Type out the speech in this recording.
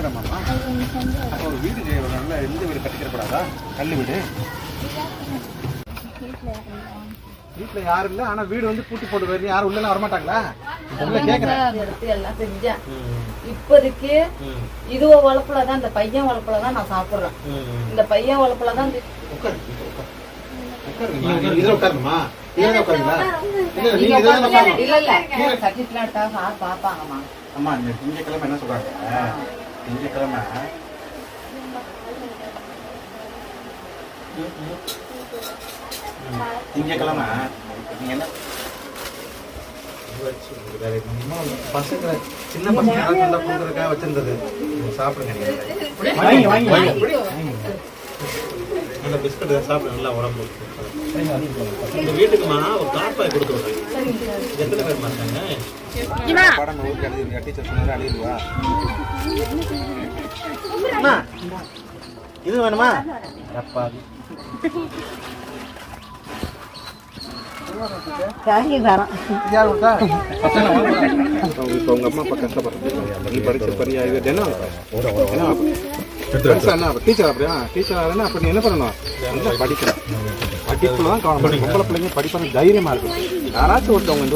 இடமாம்மா? அப்போ ஒரு வீடு நல்ல எந்த வீடு கட்டிக்கிறப்படாதா? கல் வீடு. வீட்டில் யாரும் இல்லை, ஆனால் வீடு வந்து பூட்டி போட்டு வருது. யாரும் உள்ள வரமாட்டாங்களா? எல்லாம் செஞ்சேன். இப்போதைக்கு இதுவோ வளர்ப்புலதான், இந்த பையன் வளர்ப்புலதான் நான் சாப்பிடுறேன். இந்த பையன் வளர்ப்புலதான் பாப்பாங்கம்மா. அம்மா இந்த திங்கக்கிழமை என்ன சொல்றாங்க? திங்கக்கிழமை திங்கக்கிழமை நீங்க என்ன பசங்க சின்ன பசங்க கொடுக்குறதுக்காக வச்சிருந்தது சாப்பிடுங்க. அந்த பிஸ்கட் சாப்பிட நல்லா உடம்பு. இந்த வீட்டுக்குமா ஒரு காப்பாய் கொடுத்து விடுறேன். எத்தனை பேர் மாட்டாங்க? படம் ஊருக்கு எழுதிருக்கா? டீச்சர் சொன்னாரு எழுதிருவா. இது வேணுமா? உங்க அம்மா அப்பா கஷ்டப்படுறது நீ படிச்ச பரியா டீச்சர் அப்படியா? டீச்சர் அப்ப நீ என்ன பண்ணணும்? நல்லா படிக்கணும். படிப்புல தான் கவனம். பொம்பளை பிள்ளைங்க படிப்பாங்க, தைரியமா இருக்கும். யாராச்சும் ஒருத்தவங்க